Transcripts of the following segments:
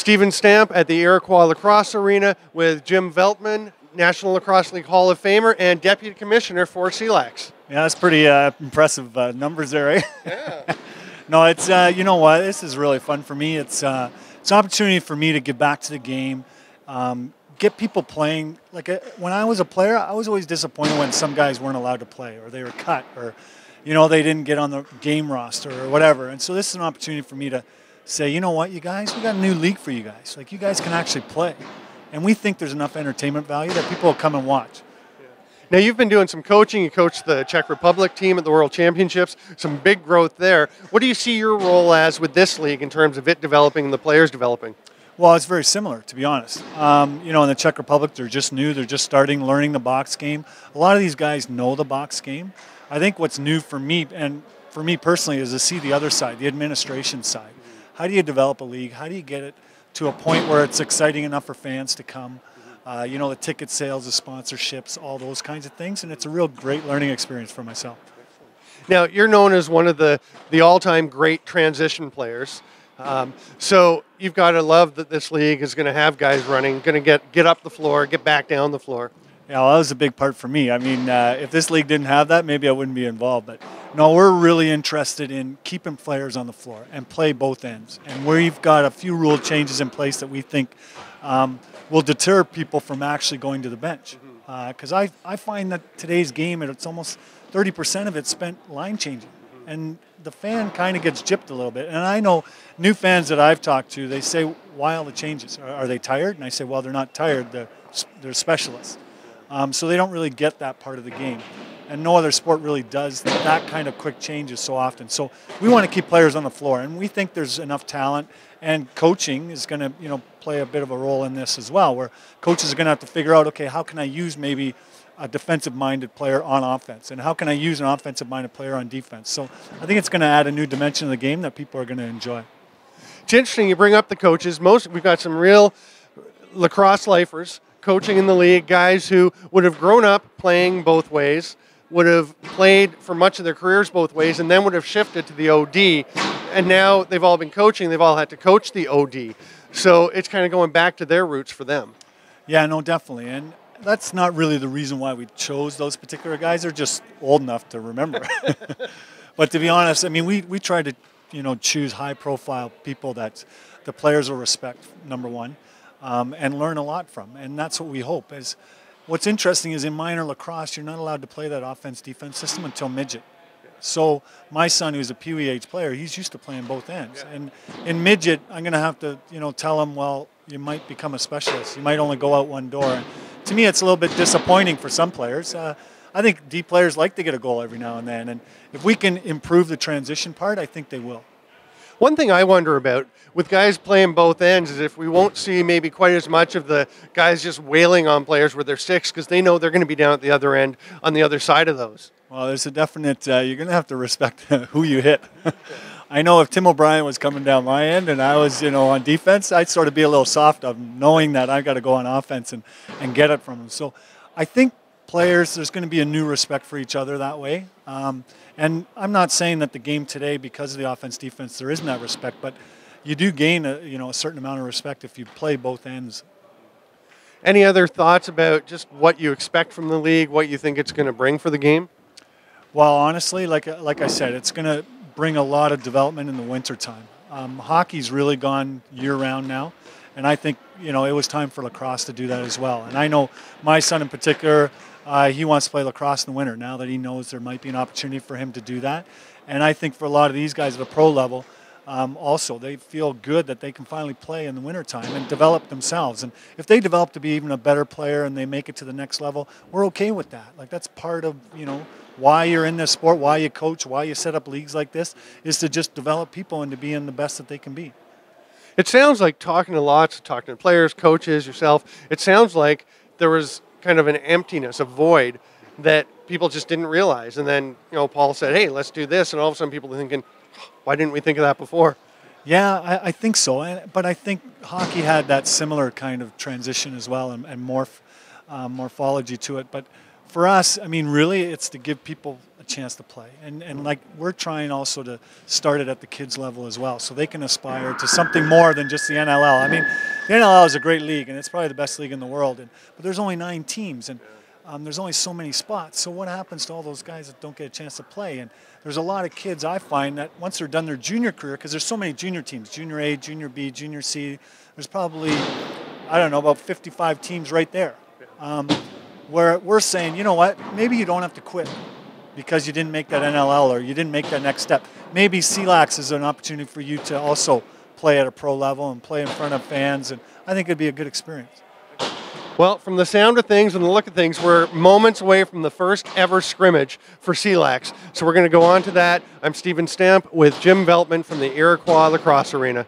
Steven Stamp at the Iroquois Lacrosse Arena with Jim Veltman, National Lacrosse League Hall of Famer and Deputy Commissioner for CLax. Yeah, that's pretty impressive numbers there, eh? Yeah. No, it's you know what, this is really fun for me. It's an opportunity for me to give back to the game, get people playing. Like when I was a player, I was always disappointed when some guys weren't allowed to play, or they were cut, or they didn't get on the game roster or whatever. And so this is an opportunity for me to say, you know what, you guys, we got a new league for you guys. Like, you guys can actually play. And we think there's enough entertainment value that people will come and watch. Now, you've been doing some coaching. You coached the Czech Republic team at the World Championships. Some big growth there. What do you see your role as with this league in terms of it developing and the players developing? Well, it's very similar, to be honest. In the Czech Republic, they're just new. They're just starting learning the box game. A lot of these guys know the box game. I think what's new for me, and for me personally, is to see the other side, the administration side. How do you develop a league? How do you get it to a point where it's exciting enough for fans to come? The ticket sales, the sponsorships, all those kinds of things. And it's a real great learning experience for myself. Now, you're known as one of the all-time great transition players. So you've got to love that this league is going to have guys running, going to get up the floor, get back down the floor. Yeah, well, that was a big part for me. I mean, if this league didn't have that, maybe I wouldn't be involved. But no, we're really interested in keeping players on the floor and play both ends. And we've got a few rule changes in place that we think will deter people from actually going to the bench. Because I find that today's game, it's almost 30% of it spent line changing. And the fan kind of gets gypped a little bit. And I know new fans that I've talked to, they say, why all the changes? Are they tired? And I say, well, they're not tired. They're specialists. So they don't really get that part of the game. And no other sport really does that kind of quick changes so often. So we want to keep players on the floor. And we think there's enough talent. And coaching is going to play a bit of a role in this as well, where coaches are going to have to figure out, okay, how can I use maybe a defensive-minded player on offense? And how can I use an offensive-minded player on defense? So I think it's going to add a new dimension of the game that people are going to enjoy. It's interesting you bring up the coaches. We've got some real lacrosse lifers coaching in the league, guys who would have grown up playing both ways, would have played for much of their careers both ways, and then would have shifted to the OD. And now they've all been coaching. They've all had to coach the OD. So it's kind of going back to their roots for them. Yeah, no, definitely. And that's not really the reason why we chose those particular guys. They're just old enough to remember. But to be honest, I mean, we try to, choose high-profile people that the players will respect, number one, and learn a lot from. And that's what we hope. What's interesting is in minor lacrosse, you're not allowed to play that offense-defense system until midget. So my son, who's a Pee Wee age player, he's used to playing both ends. Yeah. And in midget, I'm going to have to, tell him, well, you might become a specialist. You might only go out one door. And to me, it's a little bit disappointing for some players. I think D players like to get a goal every now and then. And if we can improve the transition part, I think they will. One thing I wonder about with guys playing both ends is if we won't see maybe quite as much of the guys just wailing on players with their sticks because they know they're going to be down at the other end on the other side of those. Well, there's a definite, you're going to have to respect who you hit. I know if Tim O'Brien was coming down my end and I was, on defense, I'd sort of be a little soft of knowing that I've got to go on offense and get it from him. So I think players, there's going to be a new respect for each other that way. And I'm not saying that the game today, because of the offense-defense, there isn't that respect, but you do gain a certain amount of respect if you play both ends. Any other thoughts about just what you expect from the league, what you think it's going to bring for the game? Well, honestly, like I said, it's going to bring a lot of development in the wintertime. Hockey's really gone year-round now, and I think it was time for lacrosse to do that as well. And I know my son in particular, he wants to play lacrosse in the winter now that he knows there might be an opportunity for him to do that. And I think for a lot of these guys at the pro level, also they feel good that they can finally play in the wintertime and develop themselves. And if they develop to be even a better player and they make it to the next level, we're okay with that. Like, that's part of, why you're in this sport, why you coach, why you set up leagues like this, is to just develop people and to be in the best that they can be. It sounds like talking to players, coaches, yourself, it sounds like there was kind of an emptiness, a void that people just didn't realize. And then, Paul said, hey, let's do this. And all of a sudden people are thinking, why didn't we think of that before? Yeah, I think so. But I think hockey had that similar kind of transition as well and morphology to it. But for us, I mean, really, it's to give people a chance to play. And like we're trying also to start it at the kids level as well, so they can aspire to something more than just the NLL. I mean, the NLL is a great league, and it's probably the best league in the world. But there's only 9 teams, and there's only so many spots. So what happens to all those guys that don't get a chance to play? And there's a lot of kids I find that once they're done their junior career, because there's so many junior teams, junior A, junior B, junior C, there's probably, I don't know, about 55 teams right there. Where we're saying, you know what, maybe you don't have to quit because you didn't make that NLL or you didn't make that next step. Maybe CLax is an opportunity for you to also play at a pro level and play in front of fans, and I think it'd be a good experience. Well, from the sound of things and the look of things, we're moments away from the first ever scrimmage for CLax. So we're going to go on to that. I'm Stephen Stamp with Jim Veltman from the Iroquois Lacrosse Arena.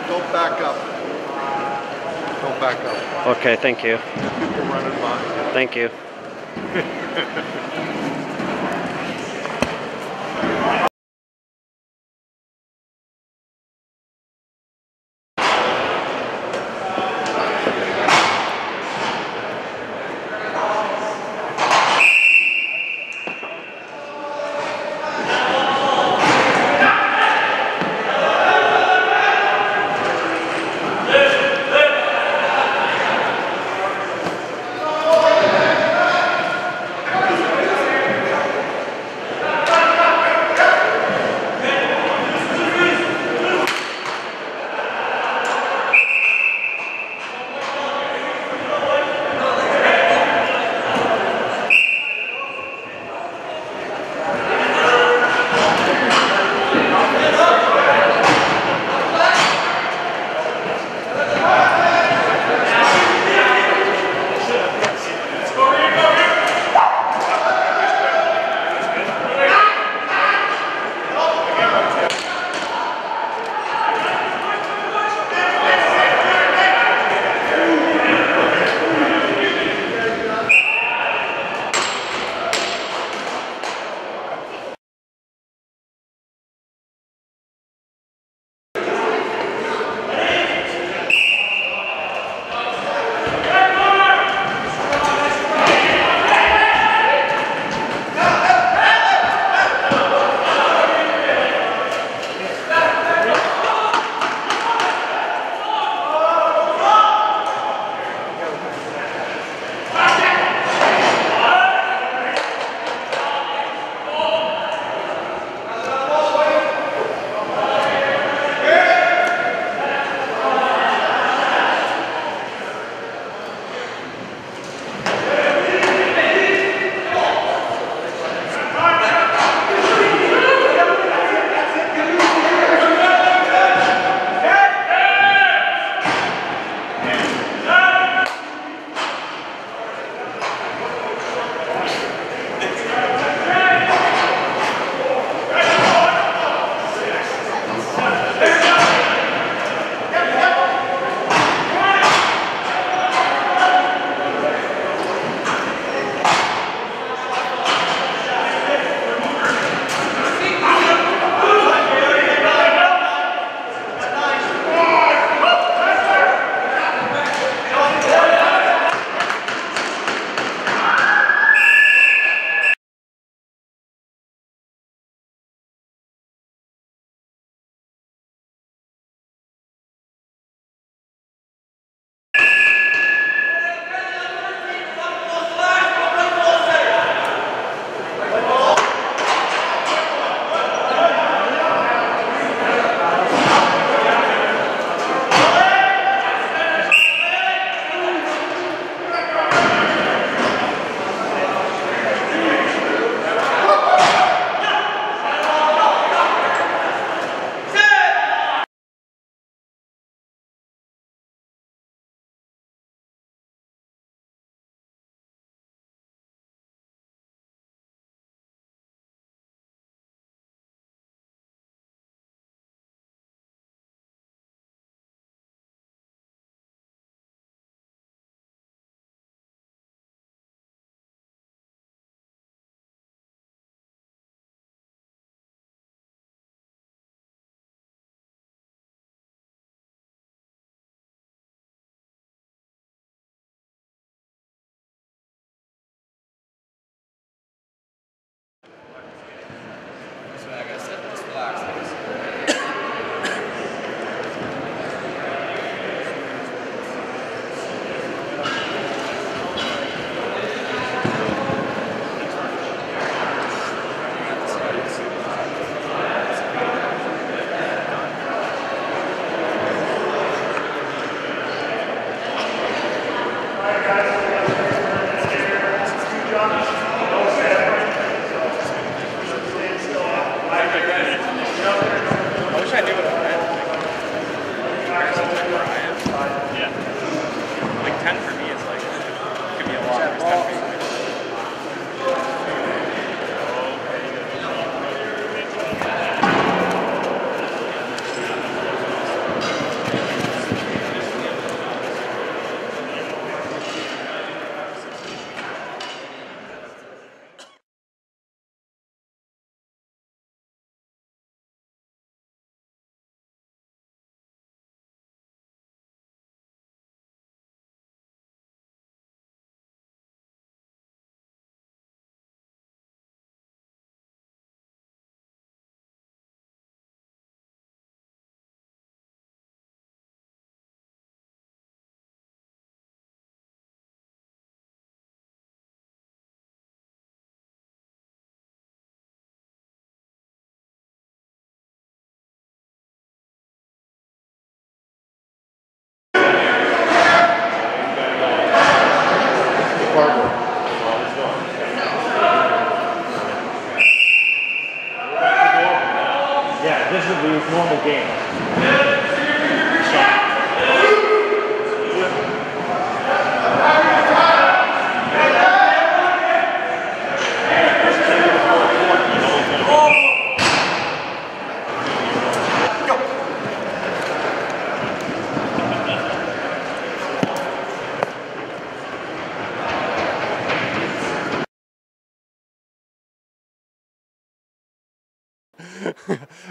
Don't back up. Don't back up. Okay, thank you. People running by. Thank you.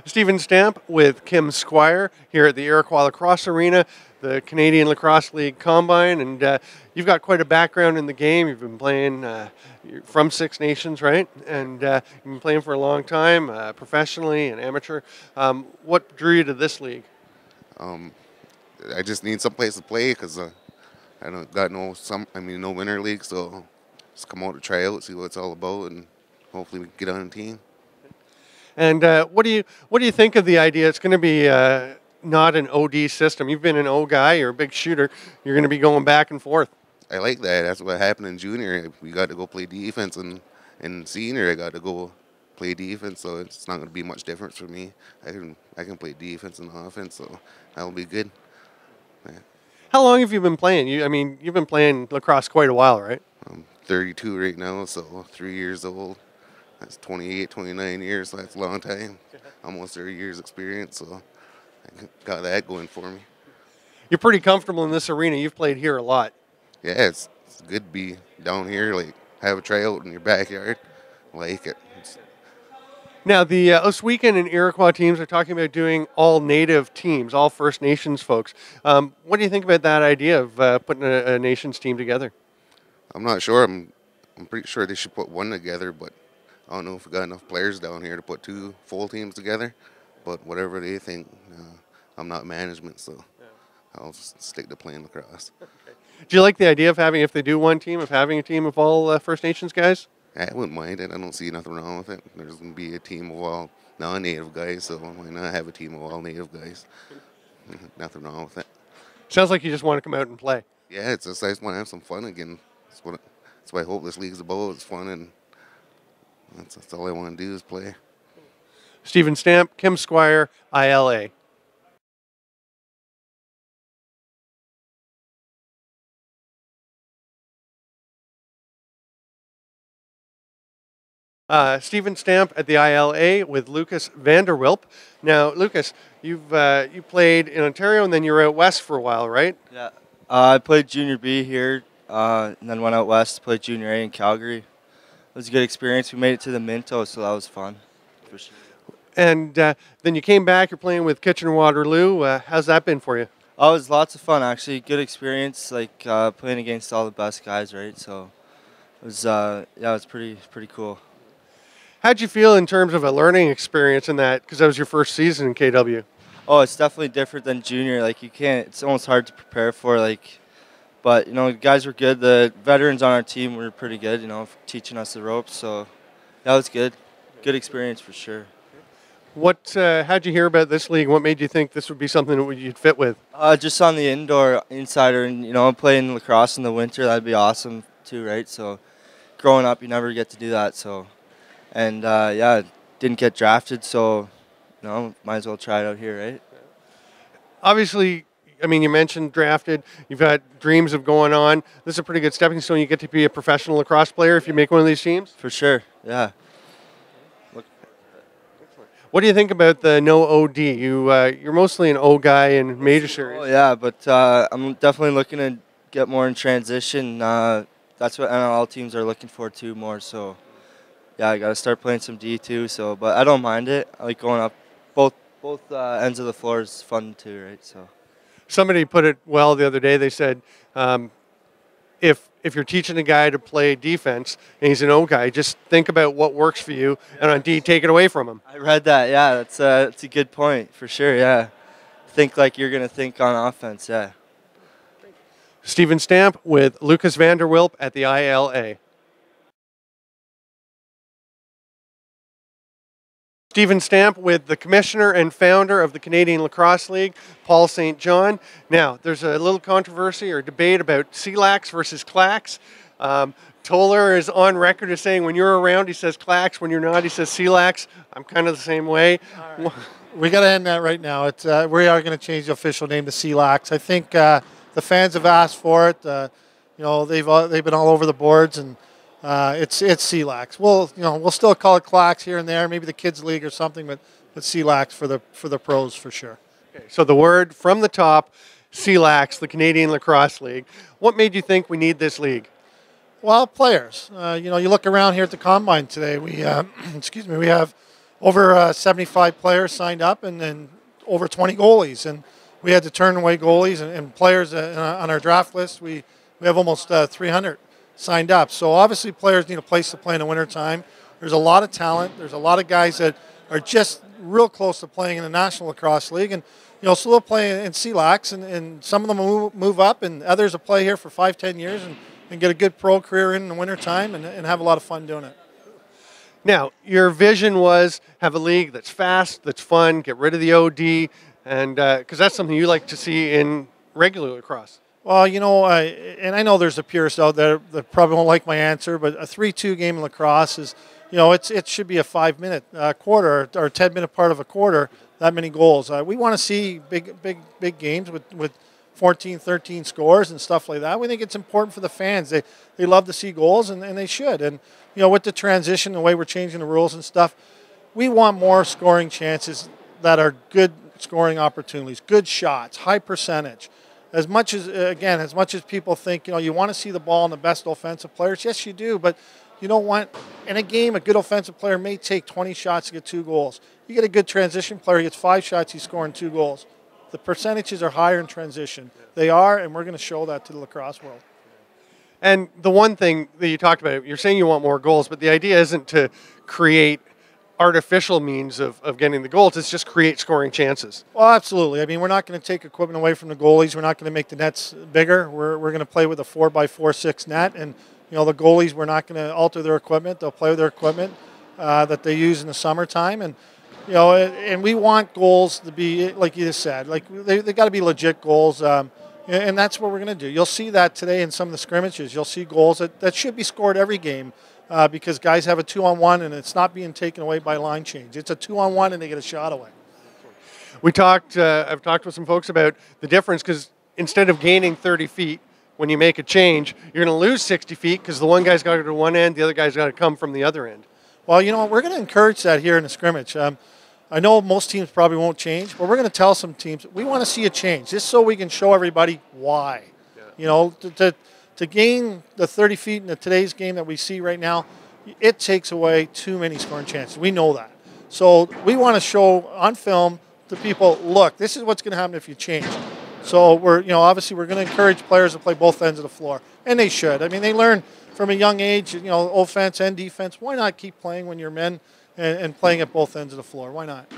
Stephen Stamp with Kim Squire here at the Iroquois Lacrosse Arena, the Canadian Lacrosse League Combine, and you've got quite a background in the game. You've been playing you're from Six Nations, right? And you've been playing for a long time, professionally and amateur. What drew you to this league? I just need some place to play because I don't got no winter league, so just come out to try out, see what it's all about, and hopefully we can get on a team. And what do you think of the idea? It's going to be not an OD system. You've been an O guy. You're a big shooter. You're going to be going back and forth. I like that. That's what happened in junior. We got to go play defense, and in senior I got to go play defense. So it's not going to be much difference for me. I can play defense and offense, so that'll be good. Yeah. How long have you been playing? You've been playing lacrosse quite a while, right? I'm 32 right now, so 3 years old. That's 28, 29 years, so that's a long time. Almost 30 years experience, so I got that going for me. You're pretty comfortable in this arena. You've played here a lot. Yeah, it's good to be down here, like have a tryout in your backyard. Like it. Now, this weekend in Iroquois teams are talking about doing all native teams, all First Nations folks. What do you think about that idea of putting a Nations team together? I'm not sure. I'm pretty sure they should put one together, but I don't know if we got enough players down here to put two full teams together. But whatever they think, I'm not management, so I'll just stick to playing lacrosse. Okay. Do you like the idea of having, if they do one team, of having a team of all First Nations guys? I wouldn't mind it. I don't see nothing wrong with it. There's going to be a team of all non-native guys, so why not have a team of all native guys? Nothing wrong with it. Sounds like you just want to come out and play. Yeah, I just want to have some fun again. That's what I hope this league's about. It's fun, and that's all I want to do is play. Stephen Stamp, Kim Squire, ILA. Stephen Stamp at the ILA with Lucas Vanderwilp. Now, Lucas, you played in Ontario and then you were out west for a while, right? Yeah, I played Junior B here, and then went out west, played Junior A in Calgary. It was a good experience. We made it to the Minto, so that was fun, for sure. And then you came back. You're playing with Kitchener-Waterloo. How's that been for you? Oh, it was lots of fun, actually. Good experience, like playing against all the best guys, right? So it was, it was pretty cool. How'd you feel in terms of a learning experience in that? Because that was your first season in KW. Oh, it's definitely different than junior. Like you can't. It's almost hard to prepare for. Like, but the guys were good. The veterans on our team were pretty good. Teaching us the ropes. So that was good. Good experience for sure. How'd you hear about this league? What made you think this would be something that you'd fit with? Just on the insider, and playing lacrosse in the winter, that'd be awesome too, right? So growing up, you never get to do that. So. And, didn't get drafted, so, might as well try it out here, right? Obviously, you mentioned drafted. You've got dreams of going on. This is a pretty good stepping stone. You get to be a professional lacrosse player if you make one of these teams? For sure, yeah. What do you think about the no OD? You're mostly an O guy in major series. Oh, yeah, but I'm definitely looking to get more in transition. That's what NLL teams are looking for, too, more, so... Yeah, I got to start playing some D too. So, but I don't mind it. I like going up. Both ends of the floor is fun too, right? So, somebody put it well the other day. They said, if you're teaching a guy to play defense and he's an O guy, just think about what works for you, and on D, take it away from him. I read that. Yeah, that's a good point for sure. Yeah, think like you're gonna think on offense. Yeah. Stephen Stamp with Lucas Vanderwilp at the ILA. Stephen Stamp with the commissioner and founder of the Canadian Lacrosse League, Paul St. John. Now, there's a little controversy or debate about CLax versus CLax. Toller is on record as saying when you're around, he says CLax. When you're not, he says CLax. I'm kind of the same way. Right. We got to end that right now. It's we are going to change the official name to CLax. I think the fans have asked for it. They've been all over the boards, and it's CLax. We'll still call it CLax here and there, maybe the kids league or something, but CLax for the pros for sure. Okay, so the word from the top, CLax, the Canadian Lacrosse League. What made you think we need this league? Well, players. You look around here at the Combine today. We we have over 75 players signed up, and then over 20 goalies, and we had to turn away goalies and players on our draft list. We have almost 300 signed up. So obviously players need a place to play in the wintertime. There's a lot of talent. There's a lot of guys that are just real close to playing in the National Lacrosse League, and so they'll play in CLax, and some of them will move up, and others will play here for 5-10 years and get a good pro career in the wintertime and have a lot of fun doing it. Now, your vision was have a league that's fast, that's fun, get rid of the OD, and because that's something you like to see in regular lacrosse. Well, and I know there's a purist out there that probably won't like my answer, but a 3-2 game in lacrosse is, it should be a 5-minute quarter or 10-minute part of a quarter, that many goals. We want to see big games with 14, 13 scores and stuff like that. We think it's important for the fans. They love to see goals, and they should. And, with the transition, the way we're changing the rules and stuff, we want more scoring chances that are good scoring opportunities, good shots, high percentage. As much as people think, you want to see the ball in the best offensive players, yes, you do. But you know what? In a game, a good offensive player may take 20 shots to get 2 goals. You get a good transition player, he gets 5 shots, he's scoring 2 goals. The percentages are higher in transition. They are, and we're going to show that to the lacrosse world. And the one thing that you talked about, you're saying you want more goals, but the idea isn't to create artificial means of getting the goals. It's just create scoring chances. Well, absolutely. I mean, we're not going to take equipment away from the goalies. We're not going to make the nets bigger. We're going to play with a 4x4-6 net, and the goalies, we're not going to alter their equipment. They'll play with their equipment that they use in the summertime, and and we want goals to be, like you just said, like they got to be legit goals. And that's what we're going to do. You'll see that today in some of the scrimmages. You'll see goals that should be scored every game because guys have a 2-on-1 and it's not being taken away by line change. It's a 2-on-1 and they get a shot away. I've talked with some folks about the difference because instead of gaining 30 feet when you make a change, you're going to lose 60 feet because the one guy's got to go to one end, the other guy's got to come from the other end. Well, we're going to encourage that here in the scrimmage. I know most teams probably won't change, but we're going to tell some teams we want to see a change just so we can show everybody why. Yeah. To gain the 30 feet in today's game that we see right now, it takes away too many scoring chances. We know that. So we want to show on film to people, look, this is what's going to happen if you change. So obviously we're going to encourage players to play both ends of the floor, and they should. I mean, they learn from a young age, offense and defense. Why not keep playing when you're men and playing at both ends of the floor? Why not?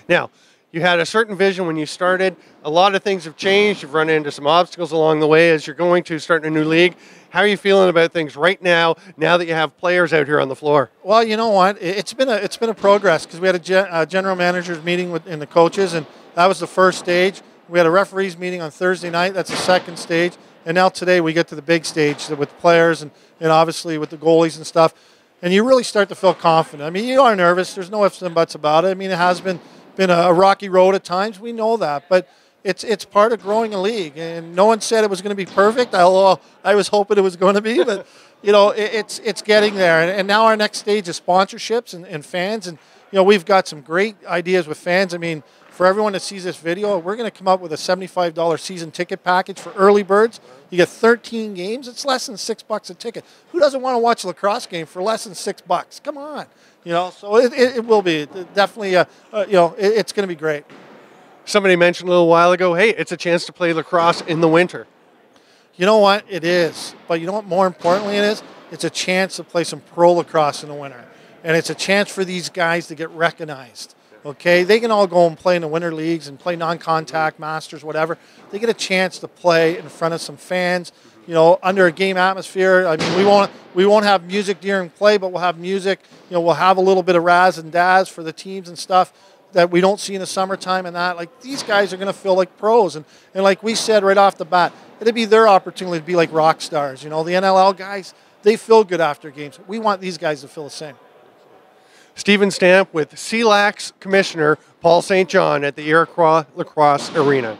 Now, you had a certain vision when you started. A lot of things have changed. You've run into some obstacles along the way as you're going to start a new league. How are you feeling about things right now that you have players out here on the floor? Well, you know what? It's been a progress because we had a general managers meeting in the coaches, and that was the first stage. We had a referees meeting on Thursday night. That's the second stage. And now today we get to the big stage with players and obviously with the goalies and stuff. And you really start to feel confident. I mean, you are nervous. There's no ifs and buts about it. I mean, it has been a rocky road at times. We know that. But it's part of growing a league. And no one said it was going to be perfect, although I was hoping it was going to be. But, it's getting there. And now our next stage is sponsorships and fans. And, we've got some great ideas with fans. I mean, for everyone that sees this video, we're going to come up with a $75 season ticket package for early birds. You get 13 games. It's less than $6 a ticket. Who doesn't want to watch a lacrosse game for less than $6? Come on. So it will be definitely, it's going to be great. Somebody mentioned a little while ago, hey, it's a chance to play lacrosse in the winter. You know what? It is. But you know what more importantly it is? It's a chance to play some pro lacrosse in the winter. And it's a chance for these guys to get recognized. Okay, they can all go and play in the winter leagues and play non-contact, masters, whatever. They get a chance to play in front of some fans, under a game atmosphere. I mean, we won't have music during play, but we'll have music. We'll have a little bit of razz and dazz for the teams and stuff that we don't see in the summertime and that. Like, these guys are going to feel like pros. And like we said right off the bat, it'll be their opportunity to be like rock stars. The NLL guys, they feel good after games. We want these guys to feel the same. Stephen Stamp with CLax Commissioner Paul St. John at the Iroquois Lacrosse Arena.